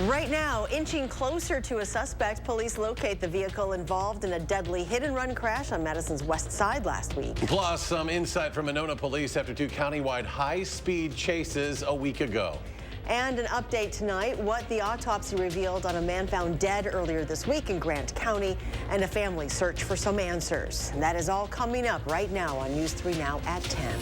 Right now, inching closer to a suspect, police locate the vehicle involved in a deadly hit-and-run crash on Madison's west side last week. Plus, some insight from Monona police after two countywide high-speed chases a week ago. And an update tonight, what the autopsy revealed on a man found dead earlier this week in Grant County, and a family search for some answers. And that is all coming up right now on News 3 Now at 10.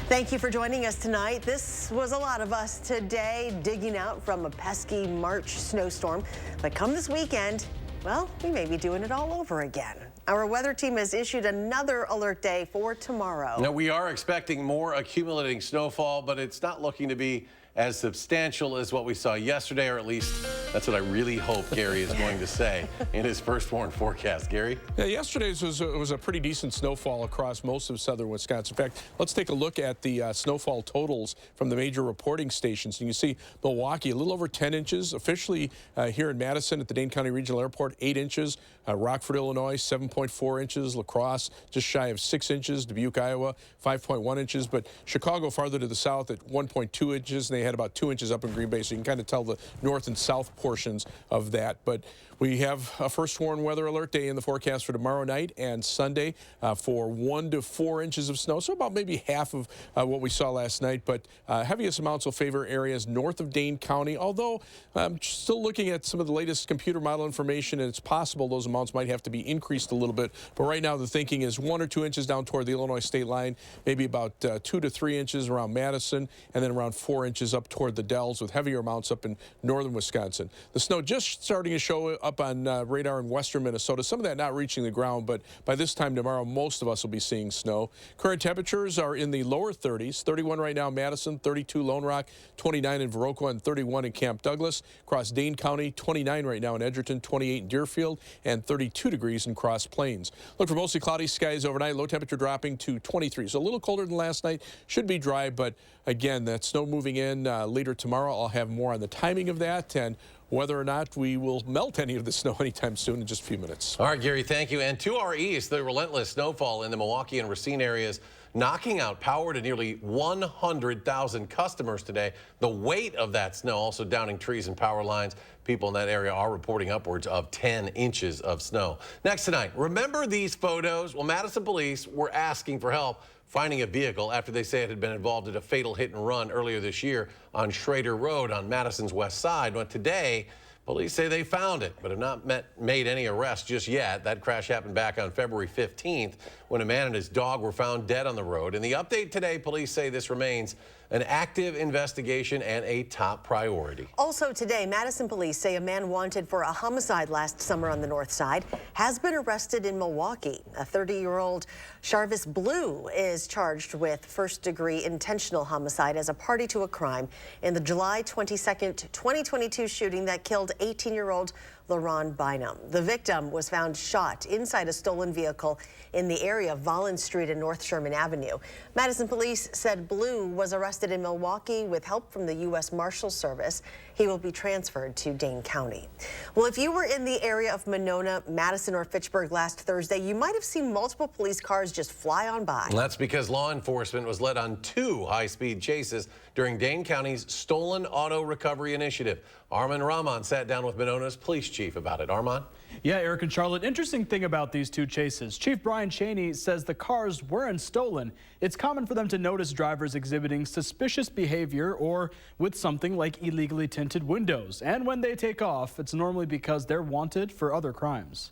Thank you for joining us tonight. This was a lot of us today, digging out from a pesky March snowstorm. But come this weekend, well, we may be doing it all over again. Our weather team has issued another alert day for tomorrow. Now, we are expecting more accumulating snowfall, but it's not looking to be as substantial as what we saw yesterday, or at least that's what I really hope Gary is going to say in his first warn forecast. Gary? Yeah, yesterday's was a pretty decent snowfall across most of southern Wisconsin. In fact, let's take a look at the snowfall totals from the major reporting stations. And you see Milwaukee, a little over 10 inches. Officially here in Madison at the Dane County Regional Airport, 8 inches. Rockford, Illinois, 7.4 inches. La Crosse, just shy of 6 inches. Dubuque, Iowa, 5.1 inches. But Chicago, farther to the south, at 1.2 inches. And they had about 2 inches up in Green Bay, so you can kind of tell the north and south portions of that. But we have a first warn weather alert day in the forecast for tomorrow night and Sunday for 1 to 4 inches of snow, so about maybe half of what we saw last night. But heaviest amounts will favor areas north of Dane County, although I'm still looking at some of the latest computer model information, and it's possible those amounts might have to be increased a little bit. But right now the thinking is 1 or 2 inches down toward the Illinois state line, maybe about 2 to 3 inches around Madison, and then around 4 inches up toward the Dells, with heavier amounts up in northern Wisconsin. The snow just starting to show up on radar in western Minnesota. Some of that not reaching the ground, but by this time tomorrow, most of us will be seeing snow. Current temperatures are in the lower 30s. 31 right now, Madison, 32 Lone Rock, 29 in Viroqua, and 31 in Camp Douglas. Across Dane County, 29 right now in Edgerton, 28 in Deerfield, and 32 degrees in Cross Plains. Look for mostly cloudy skies overnight. Low temperature dropping to 23. So a little colder than last night. Should be dry, but again, that snow moving in later tomorrow. I'll have more on the timing of that and whether or not we will melt any of the snow anytime soon in just a few minutes. All right, Gary, thank you. And to our east, the relentless snowfall in the Milwaukee and Racine areas knocking out power to nearly 100,000 customers today. The weight of that snow also downing trees and power lines. People in that area are reporting upwards of 10 inches of snow. Next tonight, remember these photos? Well, Madison police were asking for help finding a vehicle after they say it had been involved in a fatal hit and run earlier this year on Schrader Road on Madison's west side. But today, police say they found it, but have not made any arrests just yet. That crash happened back on February 15th when a man and his dog were found dead on the road. In the update today, police say this remains an active investigation and a top priority. Also today, Madison police say a man wanted for a homicide last summer on the north side has been arrested in Milwaukee. A 30-year-old Jarvis Blue is charged with first-degree intentional homicide as a party to a crime in the July 22nd, 2022 shooting that killed 18-year-old LaRon Bynum. The victim was found shot inside a stolen vehicle in the area of Vollen Street and North Sherman Avenue. Madison police said Blue was arrested in Milwaukee with help from the U.S. Marshals Service. He will be transferred to Dane County. Well, if you were in the area of Monona, Madison, or Fitchburg last Thursday, you might have seen multiple police cars just fly on by. That's because law enforcement was led on 2 high-speed chases during Dane County's Stolen Auto Recovery Initiative. Armand Rahman sat down with Monona's police chief about it. Armand? Yeah, Eric and Charlotte, interesting thing about these 2 chases. Chief Brian Cheney says the cars weren't stolen. It's common for them to notice drivers exhibiting suspicious behavior or with something like illegally tinted windows. And when they take off, it's normally because they're wanted for other crimes.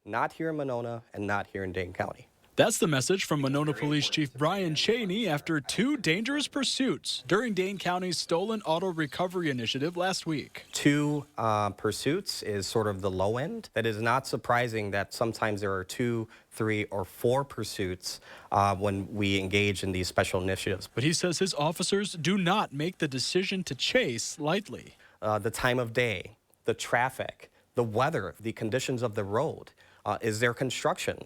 Not here in Monona and not here in Dane County. That's the message from Monona Police Chief Brian Cheney after 2 dangerous pursuits during Dane County's Stolen Auto Recovery Initiative last week. 2 pursuits is sort of the low end. That is not surprising that sometimes there are 2, 3, or 4 pursuits when we engage in these special initiatives. But he says his officers do not make the decision to chase lightly. The time of day, the traffic, the weather, the conditions of the road, is there construction?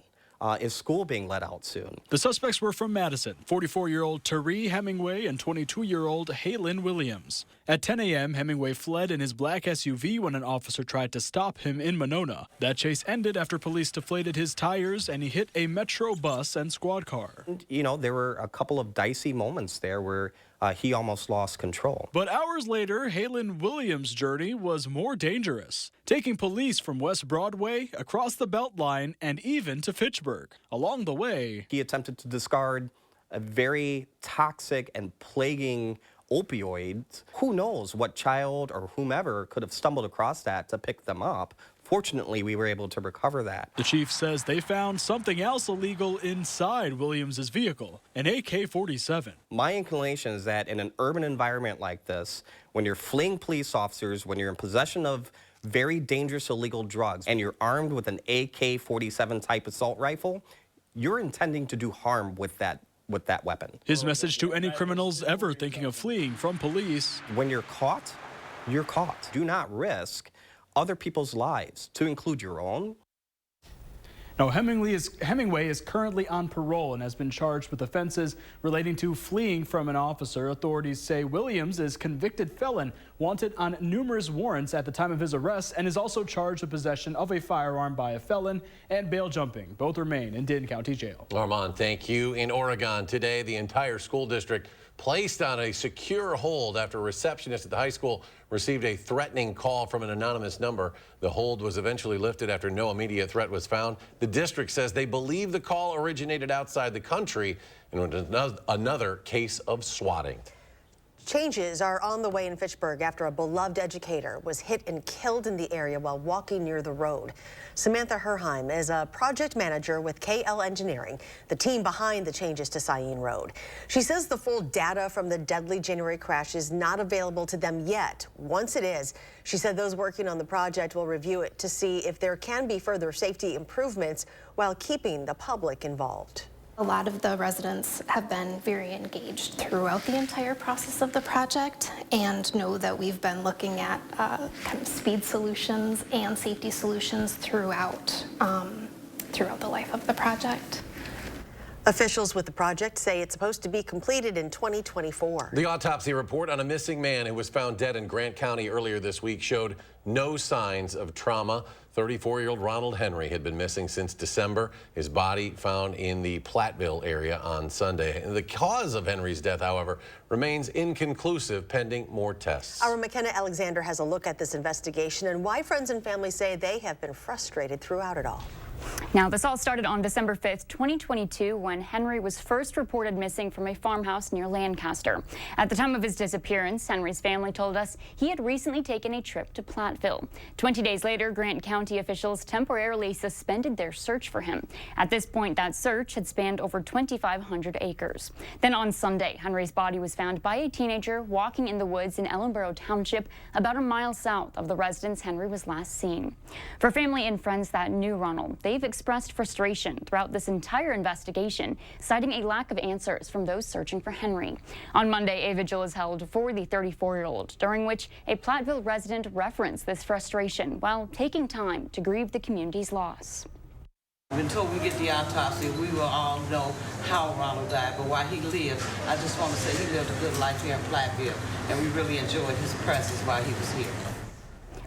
Is school being let out soon? The suspects were from Madison, 44-year-old Tari Hemingway and 22-year-old Haylin Williams. At 10 a.m., Hemingway fled in his black SUV when an officer tried to stop him in Monona. That chase ended after police deflated his tires and he hit a Metro bus and squad car. You know, there were a couple of dicey moments there where he almost lost control. But hours later, Halen Williams' journey was more dangerous, taking police from West Broadway, across the Beltline, and even to Fitchburg. Along the way, He attempted to discard a very toxic and plaguing opioid. Who knows what child or whomever could have stumbled across that to pick them up. Fortunately, we were able to recover that. the chief says they found something else illegal inside Williams' vehicle, an AK-47. My inclination is that in an urban environment like this, when you're fleeing police officers, when you're in possession of very dangerous illegal drugs, and you're armed with an AK-47 type assault rifle, you're intending to do harm with that weapon. His message to any criminals ever thinking of fleeing from police: When you're caught, you're caught. Do not risk other people's lives, to include your own. Now, Hemingway is currently on parole and has been charged with offenses relating to fleeing from an officer. Authorities say Williams is a convicted felon, wanted on numerous warrants at the time of his arrest, and is also charged with possession of a firearm by a felon and bail jumping. Both remain in Denton County Jail. Armand, thank you. In Oregon today, the entire school district placed on a secure hold after a receptionist at the high school received a threatening call from an anonymous number. The hold was eventually lifted after no immediate threat was found. The district says they believe the call originated outside the country and was another case of swatting. Changes are on the way in Fitchburg after a beloved educator was hit and killed in the area while walking near the road. Samantha Herheim is a project manager with KL Engineering, the team behind the changes to Syene Road. She says the full data from the deadly January crash is not available to them yet. Once it is, she said those working on the project will review it to see if there can be further safety improvements while keeping the public involved. A lot of the residents have been very engaged throughout the entire process of the project and know that we've been looking at kind of speed solutions and safety solutions throughout the life of the project. Officials with the project say it's supposed to be completed in 2024. The autopsy report on a missing man who was found dead in Grant County earlier this week showed no signs of trauma. 34-year-old Ronald Henry had been missing since December. His body found in the Platteville area on Sunday. The cause of Henry's death, however, remains inconclusive, pending more tests. Our McKenna Alexander has a look at this investigation and why friends and family say they have been frustrated throughout it all. Now, this all started on December 5th, 2022, when Henry was first reported missing from a farmhouse near Lancaster. At the time of his disappearance, Henry's family told us he had recently taken a trip to Platteville. 20 days later, Grant County officials temporarily suspended their search for him. At this point, that search had spanned over 2,500 acres. Then on Sunday, Henry's body was found by a teenager walking in the woods in Ellenboro Township, about a mile south of the residence Henry was last seen. For family and friends that knew Ronald, they've expressed frustration throughout this entire investigation, citing a lack of answers from those searching for Henry. On Monday, a vigil is held for the 34-year-old, during which a Platteville resident referenced this frustration while taking time to grieve the community's loss. Until we get the autopsy, we will all know how Ronald died, but while he lived, I just want to say he lived a good life here in Platteville, and we really enjoyed his presence while he was here.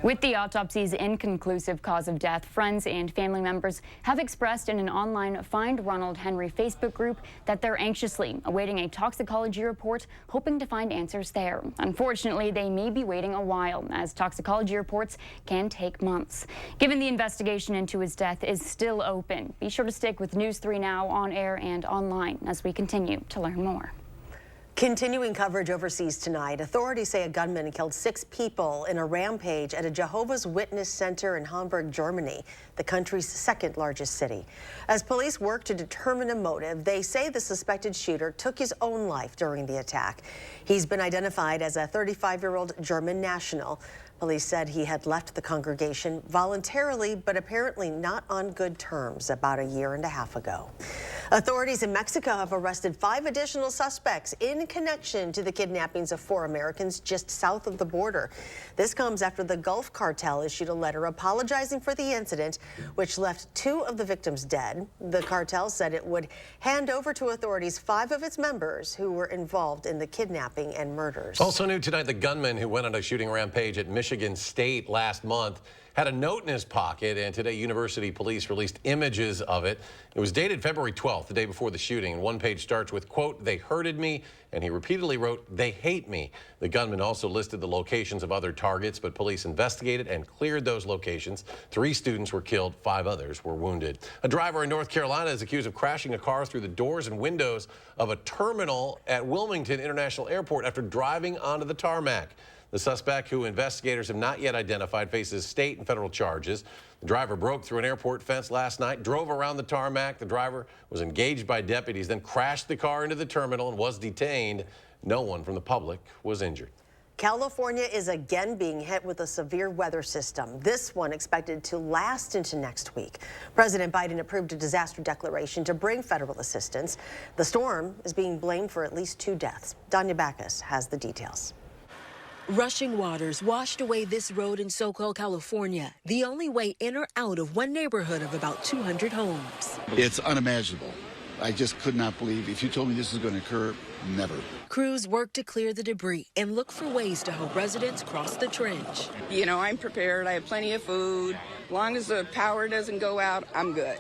With the autopsy's inconclusive cause of death, friends and family members have expressed in an online Find Ronald Henry Facebook group that they're anxiously awaiting a toxicology report, hoping to find answers there. Unfortunately, they may be waiting a while, as toxicology reports can take months. Given the investigation into his death is still open, be sure to stick with News 3 Now on air and online as we continue to learn more. Continuing coverage overseas tonight, authorities say a gunman killed 6 people in a rampage at a Jehovah's Witness center in Hamburg, Germany, the country's second largest city. As police work to determine a motive, they say the suspected shooter took his own life during the attack. He's been identified as a 35-year-old German national. Police said he had left the congregation voluntarily, but apparently not on good terms about a year and a half ago. Authorities in Mexico have arrested 5 additional suspects in connection to the kidnappings of 4 Americans just south of the border. This comes after the Gulf cartel issued a letter apologizing for the incident, which left 2 of the victims dead. The cartel said it would hand over to authorities 5 of its members who were involved in the kidnapping and murders. Also new tonight, the gunman who went on a shooting rampage at Michigan State last month had a note in his pocket, and today university police released images of it. It was dated February 12th, the day before the shooting, and one page starts with, quote, "They hurted me," and he repeatedly wrote, "They hate me." The gunman also listed the locations of other targets, but police investigated and cleared those locations. 3 students were killed, 5 others were wounded. A driver in North Carolina is accused of crashing a car through the doors and windows of a terminal at Wilmington International Airport after driving onto the tarmac. The suspect, who investigators have not yet identified, faces state and federal charges. The driver broke through an airport fence last night, drove around the tarmac. The driver was engaged by deputies, then crashed the car into the terminal and was detained. No one from the public was injured. California is again being hit with a severe weather system, this one expected to last into next week. President Biden approved a disaster declaration to bring federal assistance. The storm is being blamed for at least 2 deaths. Danya Backus has the details. Rushing waters washed away this road in SoCal, California, the only way in or out of one neighborhood of about 200 homes. It's unimaginable. I just could not believe. If you told me this was going to occur, never. Crews work to clear the debris and look for ways to help residents cross the trench. You know, I'm prepared. I have plenty of food. As long as the power doesn't go out, I'm good.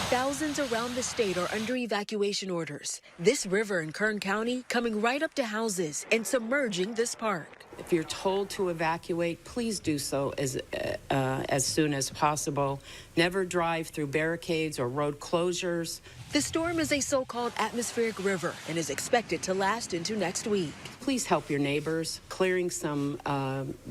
Thousands around the state are under evacuation orders. This river in Kern County coming right up to houses and submerging this park. If you're told to evacuate, please do so as soon as possible. Never drive through barricades or road closures. The storm is a so-called atmospheric river and is expected to last into next week. Please help your neighbors, clearing some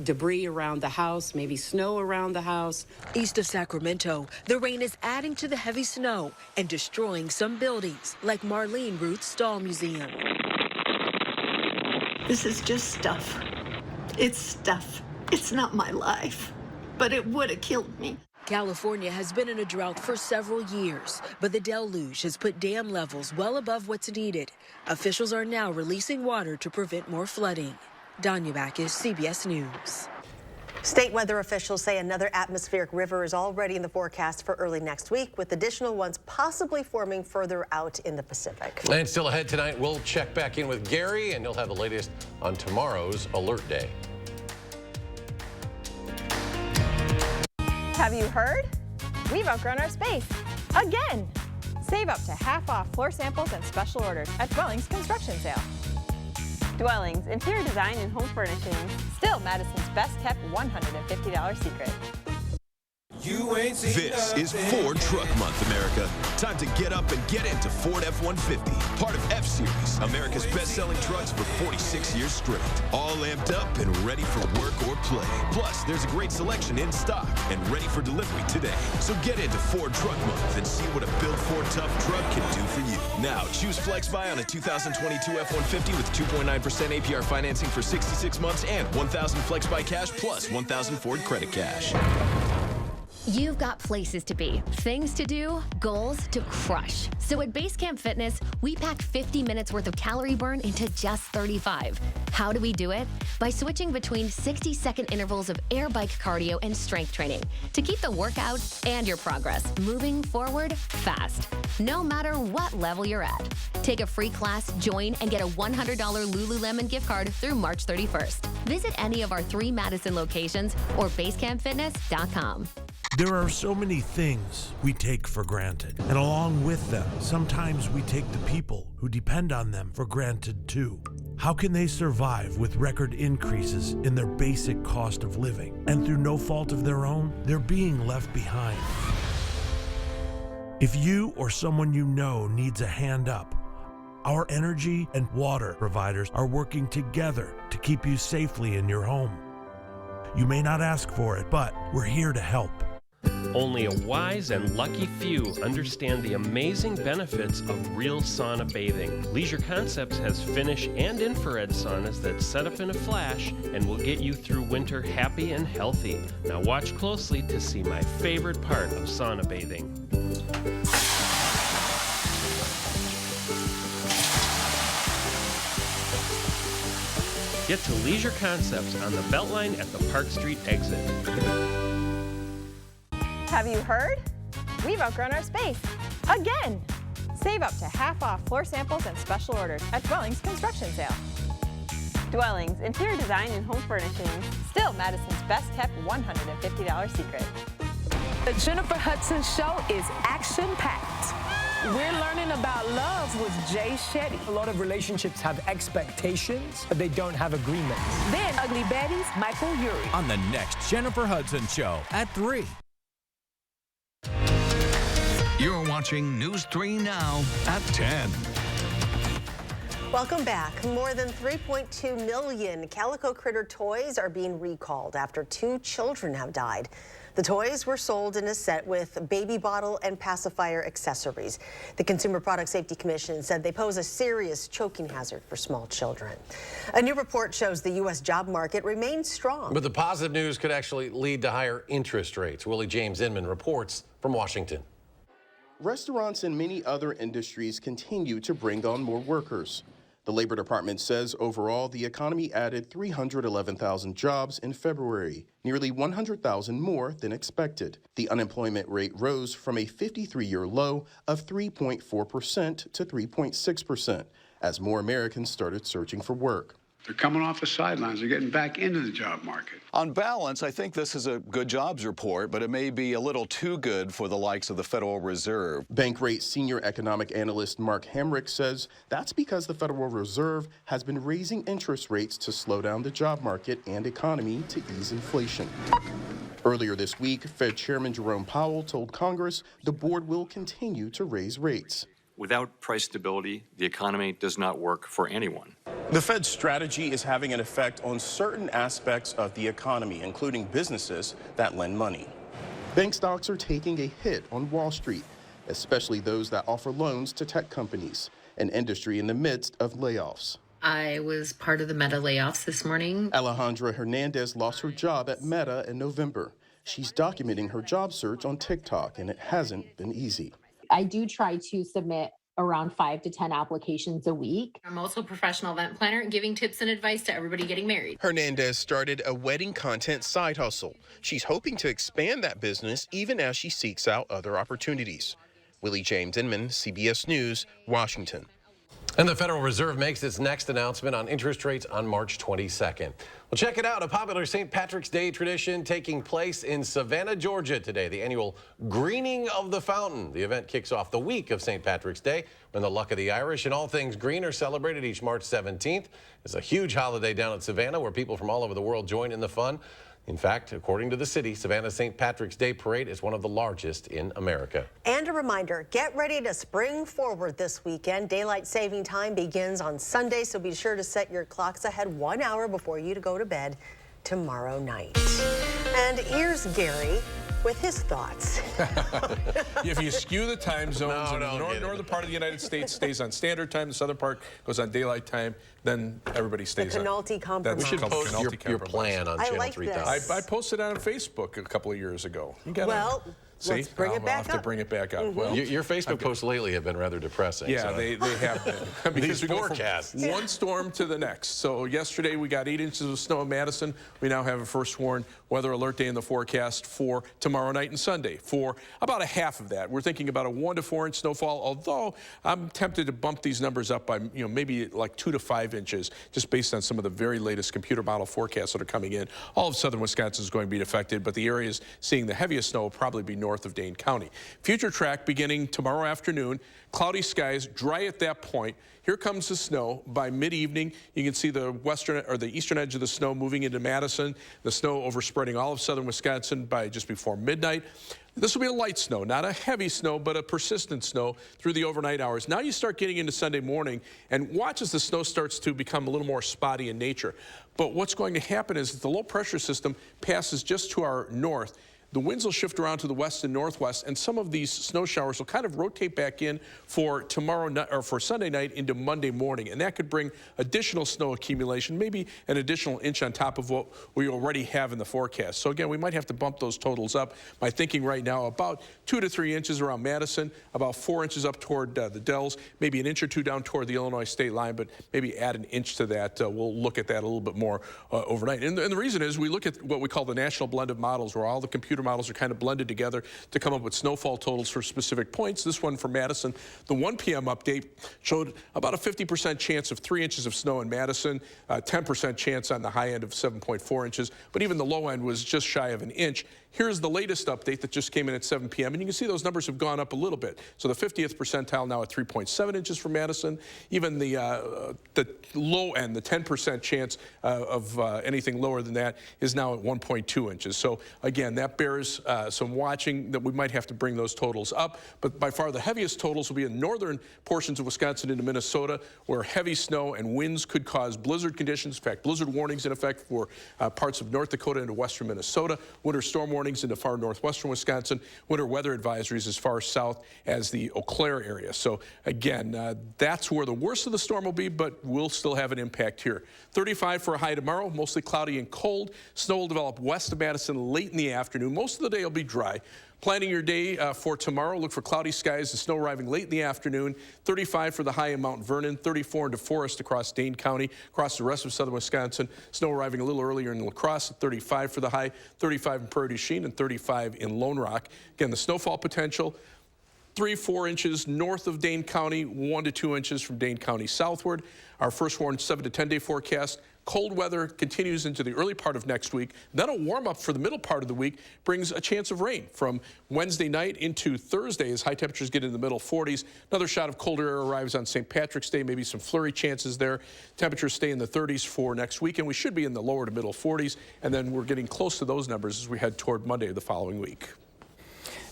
debris around the house, maybe snow around the house. East of Sacramento, the rain is adding to the heavy snow and destroying some buildings, like Marlene Ruth's Stall Museum. This is just stuff. It's stuff. It's not my life, but it would have killed me. California has been in a drought for several years, but the deluge has put dam levels well above what's needed. Officials are now releasing water to prevent more flooding. Danya Backus, CBS News. State weather officials say another atmospheric river is already in the forecast for early next week, with additional ones possibly forming further out in the Pacific. And still ahead tonight, we'll check back in with Gary, and he'll have the latest on tomorrow's alert day. Have you heard? We've outgrown our space. Again! Save up to half off floor samples and special orders at Dwellings Construction Sale. Dwellings, interior design and home furnishings. Still Madison's best kept $150 secret. This is Ford Truck Month, America. Time to get up and get into Ford F-150, part of F-Series, America's best-selling trucks for 46 years straight. All amped up and ready for work or play. Plus, there's a great selection in stock and ready for delivery today. So get into Ford Truck Month and see what a built Ford tough truck can do for you. Now, choose FlexBuy on a 2022 F-150 with 2.9% APR financing for 66 months and $1,000 FlexBuy cash plus $1,000 Ford credit cash. You've got places to be, things to do, goals to crush. So at Basecamp Fitness, we packed 50 minutes worth of calorie burn into just 35. How do we do it? By switching between 60-second intervals of air bike cardio and strength training to keep the workout and your progress moving forward fast, no matter what level you're at. Take a free class, join, and get a $100 Lululemon gift card through March 31st. Visit any of our 3 Madison locations or basecampfitness.com. There are so many things we take for granted, and along with them, sometimes we take the people who depend on them for granted too. How can they survive with record increases in their basic cost of living, and through no fault of their own, they're being left behind? If you or someone you know needs a hand up, our energy and water providers are working together to keep you safely in your home. You may not ask for it, but we're here to help. Only a wise and lucky few understand the amazing benefits of real sauna bathing. Leisure Concepts has Finnish and infrared saunas that set up in a flash and will get you through winter happy and healthy. Now watch closely to see my favorite part of sauna bathing. Get to Leisure Concepts on the Beltline at the Park Street exit. Have you heard? We've outgrown our space. Again! Save up to half off floor samples and special orders at Dwellings Construction Sale. Dwellings, interior design, and home furnishings. Still Madison's best kept $150 secret. The Jennifer Hudson Show is action-packed. We're learning about love with Jay Shetty. A lot of relationships have expectations, but they don't have agreements. Then Ugly Betty's Michael Urie. On the next Jennifer Hudson Show at 3. You're watching News 3 Now at 10. Welcome back. More than 3.2 million Calico Critter toys are being recalled after 2 children have died. The toys were sold in a set with baby bottle and pacifier accessories. The Consumer Product Safety Commission said they pose a serious choking hazard for small children. A new report shows the U.S. job market remains strong. But the positive news could actually lead to higher interest rates. Willie James Inman reports from Washington. Restaurants and many other industries continue to bring on more workers. The Labor Department says overall the economy added 311,000 jobs in February, nearly 100,000 more than expected. The unemployment rate rose from a 53-year low of 3.4% to 3.6% as more Americans started searching for work. They're coming off the sidelines. They're getting back into the job market. On balance, I think this is a good jobs report, but it may be a little too good for the likes of the Federal Reserve. Bankrate senior economic analyst Mark Hamrick says that's because the Federal Reserve has been raising interest rates to slow down the job market and economy to ease inflation. Earlier this week, Fed Chairman Jerome Powell told Congress the board will continue to raise rates. Without price stability, the economy does not work for anyone. The Fed's strategy is having an effect on certain aspects of the economy, including businesses that lend money. Bank stocks are taking a hit on Wall Street, especially those that offer loans to tech companies, an industry in the midst of layoffs. I was part of the Meta layoffs this morning. Alejandra Hernandez lost her job at Meta in November. She's documenting her job search on TikTok, and it hasn't been easy. I do try to submit around 5 to 10 applications a week. I'm also a professional event planner, giving tips and advice to everybody getting married. Hernandez started a wedding content side hustle. She's hoping to expand that business even as she seeks out other opportunities. Willie James Inman, CBS News, Washington. And the Federal Reserve makes its next announcement on interest rates on March 22nd. Well, check it out. A popular St. Patrick's Day tradition taking place in Savannah, Georgia today, the annual Greening of the Fountain. The event kicks off the week of St. Patrick's Day when the luck of the Irish and all things green are celebrated each March 17th. It's a huge holiday down at Savannah where people from all over the world join in the fun. In fact, according to the city, Savannah's St. Patrick's Day Parade is one of the largest in America. And a reminder, get ready to spring forward this weekend. Daylight saving time begins on Sunday, so be sure to set your clocks ahead 1 hour before you go to bed tomorrow night. And here's Gary with his thoughts. If you skew the time zones, and the northern part of the United States stays on standard time, the southern part goes on daylight time, then everybody stays on. The Penalty Compromise. We should post your plan on Channel 3000. I posted it on Facebook a couple of years ago. You gotta, well, let's bring it back up. I'll have to bring it back up. Well, your Facebook posts lately have been rather depressing. Yeah, so. they have been. Because These we forecasts. Go from one storm to the next. So yesterday we got 8 inches of snow in Madison. We now have a first warned weather alert day in the forecast for tomorrow night and Sunday for about a half of that. We're thinking about a 1 to 4 inch snowfall, although I'm tempted to bump these numbers up by maybe like 2 to 5 inches, just based on some of the very latest computer model forecasts that are coming in. All of southern Wisconsin is going to be affected, but the areas seeing the heaviest snow will probably be north of Dane County. Future track beginning tomorrow afternoon. Cloudy skies, dry at that point. Here comes the snow. By mid-evening, you can see the western or the eastern edge of the snow moving into Madison. The snow overspreading all of southern Wisconsin by just before midnight. This will be a light snow, not a heavy snow, but a persistent snow through the overnight hours. Now you start getting into Sunday morning, and watch as the snow starts to become a little more spotty in nature. But what's going to happen is that the low pressure system passes just to our north. The winds will shift around to the west and northwest, and some of these snow showers will kind of rotate back in for tomorrow night or for Sunday night into Monday morning, and that could bring additional snow accumulation, maybe an additional inch on top of what we already have in the forecast. So again, we might have to bump those totals up. My thinking right now, about 2 to 3 inches around Madison, about 4 inches up toward the Dells, maybe an inch or two down toward the Illinois state line, but maybe add an inch to that. We'll look at that a little bit more overnight. And the reason is we look at what we call the national blend of models, where all the computer weather models are kind of blended together to come up with snowfall totals for specific points. This one for Madison, the 1 p.m. update showed about a 50% chance of 3 inches of snow in Madison, 10% chance on the high end of 7.4 inches, but even the low end was just shy of an inch. Here's the latest update that just came in at 7 p.m. And you can see those numbers have gone up a little bit. So the 50th percentile now at 3.7 inches for Madison. Even the low end, the 10% chance of anything lower than that is now at 1.2 inches. So again, that bears some watching that we might have to bring those totals up. But by far the heaviest totals will be in northern portions of Wisconsin into Minnesota, where heavy snow and winds could cause blizzard conditions. In fact, blizzard warnings in effect for parts of North Dakota into western Minnesota. Winter storm warnings into far northwestern Wisconsin, winter weather advisories as far south as the Eau Claire area. So again, that's where the worst of the storm will be, but we'll still have an impact here. 35 for a high tomorrow, mostly cloudy and cold. Snow will develop west of Madison late in the afternoon. Most of the day will be dry. Planning your day for tomorrow, look for cloudy skies and snow arriving late in the afternoon. 35 for the high in Mount Vernon, 34 into Forest across Dane County, across the rest of southern Wisconsin. Snow arriving a little earlier in La Crosse at 35 for the high, 35 in Prairie du Chien, and 35 in Lone Rock. Again, the snowfall potential, 3-4 inches north of Dane County, 1 to 2 inches from Dane County southward. Our first warned 7 to 10 day forecast. Cold weather continues into the early part of next week. Then a warm up for the middle part of the week brings a chance of rain from Wednesday night into Thursday as high temperatures get in the middle 40s. Another shot of colder air arrives on St. Patrick's Day, maybe some flurry chances there. Temperatures stay in the 30s for next week, and we should be in the lower to middle 40s. And then we're getting close to those numbers as we head toward Monday of the following week.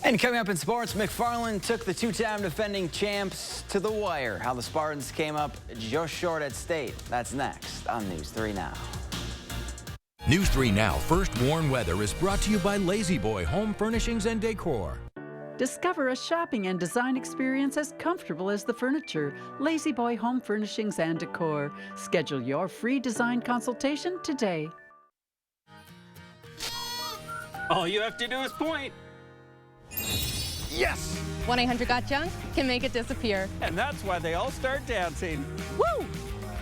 And coming up in sports, McFarland took the two-time defending champs to the wire. How the Spartans came up just short at state. That's next on News 3 Now. News 3 Now First Warn Weather is brought to you by Lazy Boy Home Furnishings and Decor. Discover a shopping and design experience as comfortable as the furniture. Lazy Boy Home Furnishings and Decor. Schedule your free design consultation today. All you have to do is point. Yes! 1-800-GOT-JUNK can make it disappear. And that's why they all start dancing. Woo!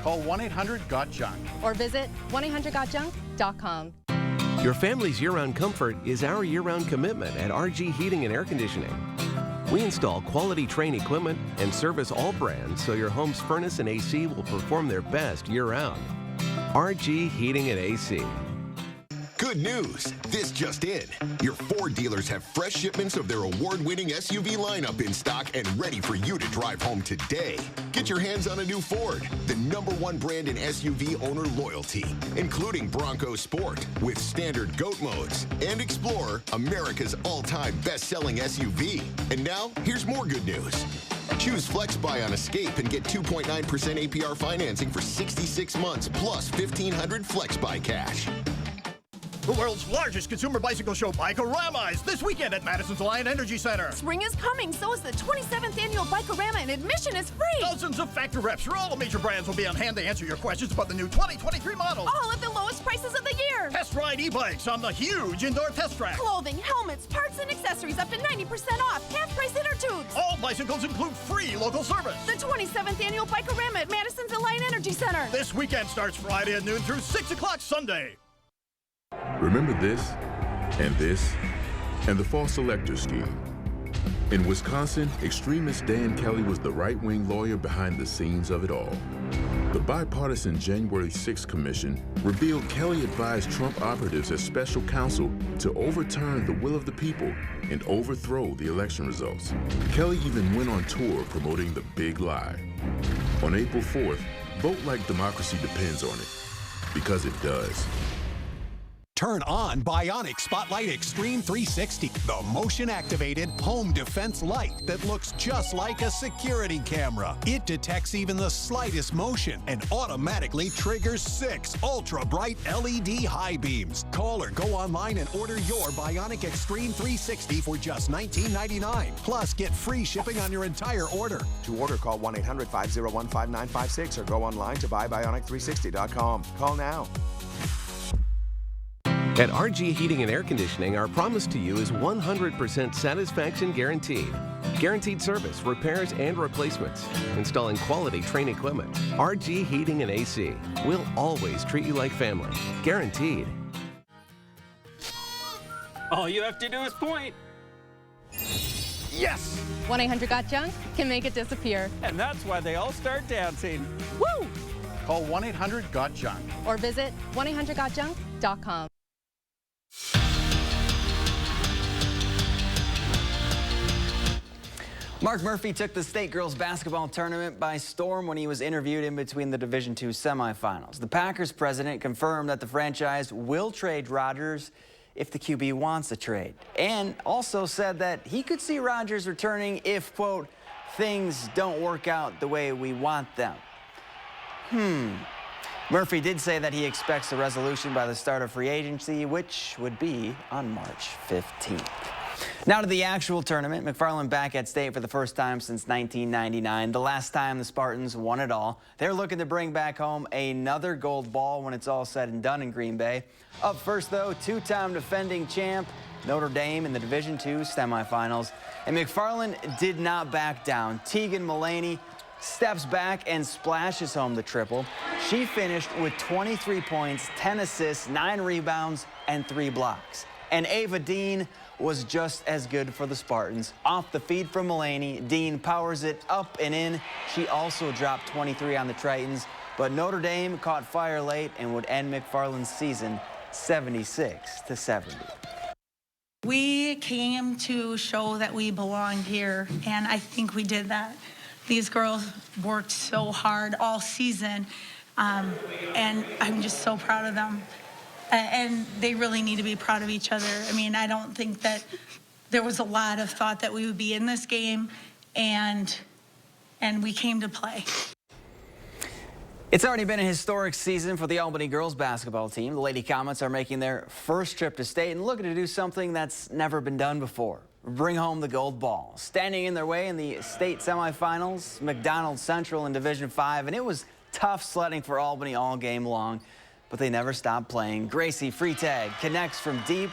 Call 1-800-GOT-JUNK or visit 1-800-GOT-JUNK.com. Your family's year-round comfort is our year-round commitment at RG Heating and Air Conditioning. We install quality Trane equipment and service all brands so your home's furnace and AC will perform their best year-round. RG Heating and AC. Good news! This just in. Your Ford dealers have fresh shipments of their award-winning SUV lineup in stock and ready for you to drive home today. Get your hands on a new Ford, the #1 brand in SUV owner loyalty, including Bronco Sport with standard GOAT modes and Explorer, America's all-time best-selling SUV. And now, here's more good news. Choose FlexBuy on Escape and get 2.9% APR financing for 66 months plus $1,500 FlexBuy cash. The world's largest consumer bicycle show, Bike-O-Rama, is this weekend at Madison's Alliant Energy Center. Spring is coming, so is the 27th annual Bike-O-Rama, and admission is free. Dozens of factory reps from all the major brands will be on hand to answer your questions about the new 2023 models. All at the lowest prices of the year. Test ride e-bikes on the huge indoor test track. Clothing, helmets, parts, and accessories up to 90% off. Half-price inner tubes. All bicycles include free local service. The 27th annual Bike-O-Rama at Madison's Alliant Energy Center. This weekend starts Friday at noon through 6 o'clock Sunday. Remember this, and the false selector scheme. In Wisconsin, extremist Dan Kelly was the right-wing lawyer behind the scenes of it all. The bipartisan January 6th Commission revealed Kelly advised Trump operatives as special counsel to overturn the will of the people and overthrow the election results. Kelly even went on tour promoting the big lie. On April 4th, vote like democracy depends on it, because it does. Turn on Bionic Spotlight Extreme 360, the motion-activated home defense light that looks just like a security camera. It detects even the slightest motion and automatically triggers 6 ultra-bright LED high beams. Call or go online and order your Bionic Extreme 360 for just $19.99. Plus, get free shipping on your entire order. To order, call 1-800-501-5956 or go online to buybionic360.com. Call now. At RG Heating and Air Conditioning, our promise to you is 100% satisfaction guaranteed. Guaranteed service, repairs, and replacements. Installing quality Trane equipment. RG Heating and AC. We'll always treat you like family. Guaranteed. All you have to do is point. Yes! 1-800-GOT-JUNK can make it disappear. And that's why they all start dancing. Woo! Call 1-800-GOT-JUNK. Or visit 1-800-GOT-JUNK.com. Mark Murphy took the state girls basketball tournament by storm when he was interviewed in between the Division II semifinals. The Packers president confirmed that the franchise will trade Rodgers if the QB wants a trade, and also said that he could see Rodgers returning if, quote, things don't work out the way we want them. Murphy did say that he expects a resolution by the start of free agency, which would be on March 15th. Now to the actual tournament. McFarland back at state for the first time since 1999, the last time the Spartans won it all. They're looking to bring back home another gold ball when it's all said and done in Green Bay. Up first, though, two-time defending champ Notre Dame in the Division II semifinals. And McFarland did not back down. Tegan Mullaney steps back and splashes home the triple. She finished with 23 points, 10 assists, 9 rebounds, and 3 blocks. And Ava Dean was just as good for the Spartans. Off the feed from Mullaney, Dean powers it up and in. She also dropped 23 on the Tritons, but Notre Dame caught fire late and would end McFarland's season 76-70. We came to show that we belonged here, and I think we did that. These girls worked so hard all season, and I'm just so proud of them. And they really need to be proud of each other. I mean, I don't think that there was a lot of thought that we would be in this game, and we came to play. It's already been a historic season for the Albany girls basketball team. The Lady Comets are making their first trip to state and looking to do something that's never been done before. Bring home the gold ball. Standing in their way in the state semifinals, McDonald Central in Division 5, and it was tough sledding for Albany all game long. But they never stopped playing. Gracie Freitag connects from deep.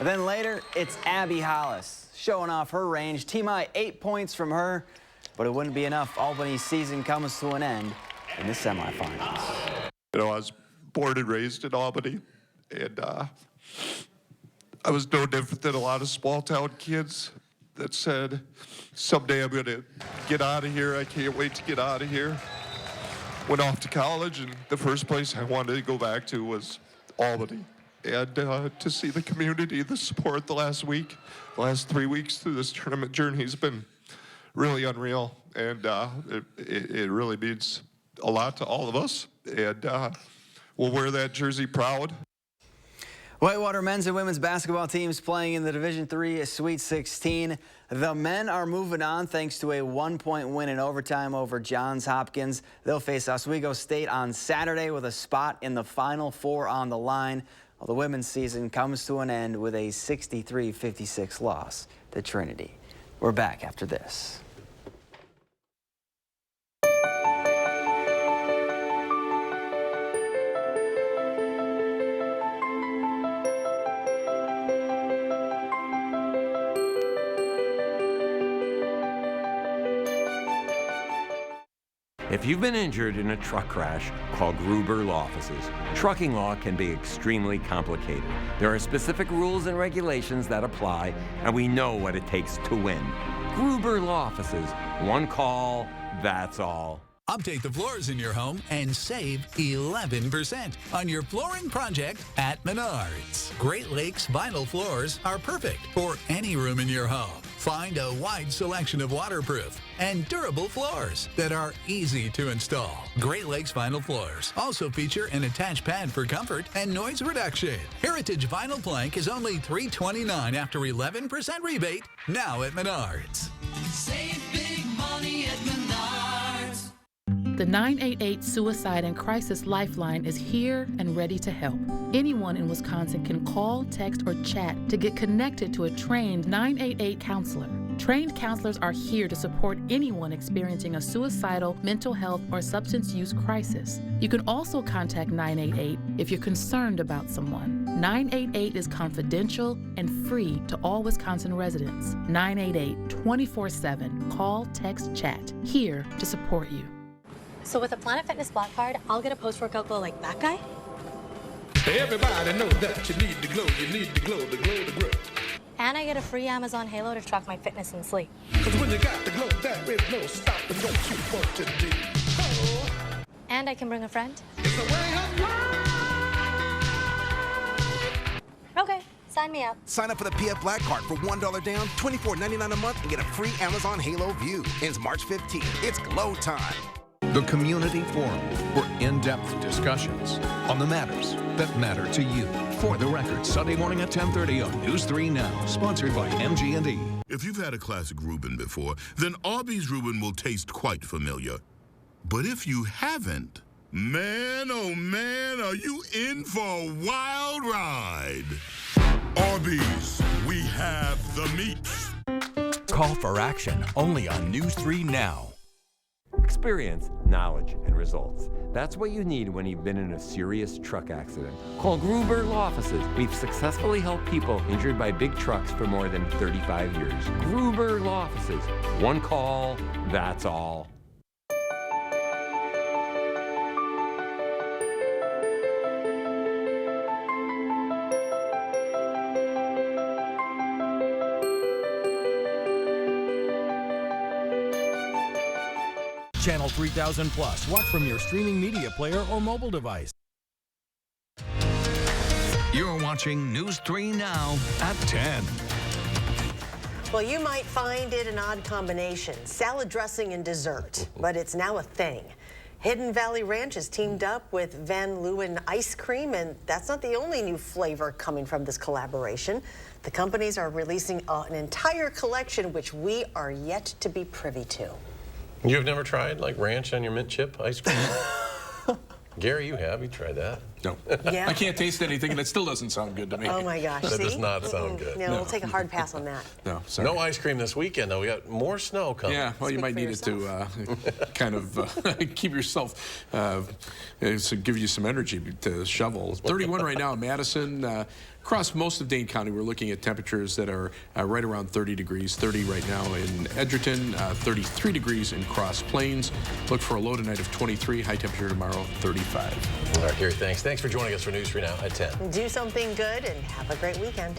And then later, it's Abby Hollis showing off her range. Team-high 8 points from her, but it wouldn't be enough. Albany's season comes to an end in the semifinals. You know, I was born and raised in Albany, and I was no different than a lot of small-town kids that said, someday I'm going to get out of here. I can't wait to get out of here. Went off to college, and the first place I wanted to go back to was Albany. And to see the community, the support the last 3 weeks through this tournament journey has been really unreal. And it really means a lot to all of us. And we'll wear that jersey proud. Whitewater men's and women's basketball teams playing in the Division III Sweet 16. The men are moving on thanks to a 1-point win in overtime over Johns Hopkins. They'll face Oswego State on Saturday with a spot in the Final Four on the line. Well, the women's season comes to an end with a 63-56 loss to Trinity. We're back after this. If you've been injured in a truck crash, call Gruber Law Offices. Trucking law can be extremely complicated. There are specific rules and regulations that apply, and we know what it takes to win. Gruber Law Offices. One call, that's all. Update the floors in your home and save 11% on your flooring project at Menards. Great Lakes vinyl floors are perfect for any room in your home. Find a wide selection of waterproof and durable floors that are easy to install. Great Lakes vinyl floors also feature an attached pad for comfort and noise reduction. Heritage vinyl plank is only $329 after 11% rebate now at Menards. Save big money at Menards. The 988 Suicide and Crisis Lifeline is here and ready to help. Anyone in Wisconsin can call, text, or chat to get connected to a trained 988 counselor. Trained counselors are here to support anyone experiencing a suicidal, mental health, or substance use crisis. You can also contact 988 if you're concerned about someone. 988 is confidential and free to all Wisconsin residents. 988 24/7. Call, text, chat. Here to support you. So with a Planet Fitness Black Card, I'll get a post-workout glow like that guy? Everybody knows that you need the glow, the glow, the glow. And I get a free Amazon Halo to track my fitness and sleep. When you got the glow, there is no stopping what you want to do. Oh. And I can bring a friend. It's the way of life. Okay, sign me up. Sign up for the PF Black Card for $1 down, $24.99 a month, and get a free Amazon Halo View. Ends March 15th. It's glow time. The Community Forum for in-depth discussions on the matters that matter to you. For the Record, Sunday morning at 10:30 on News 3 Now, sponsored by MG&E. If you've had a classic Reuben before, then Arby's Reuben will taste quite familiar. But if you haven't, man, oh man, are you in for a wild ride. Arby's, we have the meats. Call for action only on News 3 Now. Experience, knowledge, and results. That's what you need when you've been in a serious truck accident. Call Gruber Law Offices. We've successfully helped people injured by big trucks for more than 35 years. Gruber Law Offices. One call, that's all. Channel 3000 Plus. Watch from your streaming media player or mobile device. You're watching News 3 Now at 10. Well, you might find it an odd combination, salad dressing and dessert, but it's now a thing. Hidden Valley Ranch has teamed up with Van Leeuwen Ice Cream, and that's not the only new flavor coming from this collaboration. The companies are releasing an entire collection, which we are yet to be privy to. You've never tried like ranch on your mint chip ice cream? Gary, you have. You tried that. No. Yeah. I can't taste anything, and it still doesn't sound good to me. Oh my gosh, That see? does not sound good. No, we'll take a hard pass on that. No, sorry. No ice cream this weekend, though. We got more snow coming. Yeah, well, you might need it to kind of keep yourself, so give you some energy to shovel. 31 right now in Madison. Across most of Dane County, we're looking at temperatures that are right around 30 degrees. 30 right now in Edgerton, 33 degrees in Cross Plains. Look for a low tonight of 23, high temperature tomorrow, 35. All right, Gary, thanks. Thanks for joining us for News 3 Now at 10. Do something good and have a great weekend.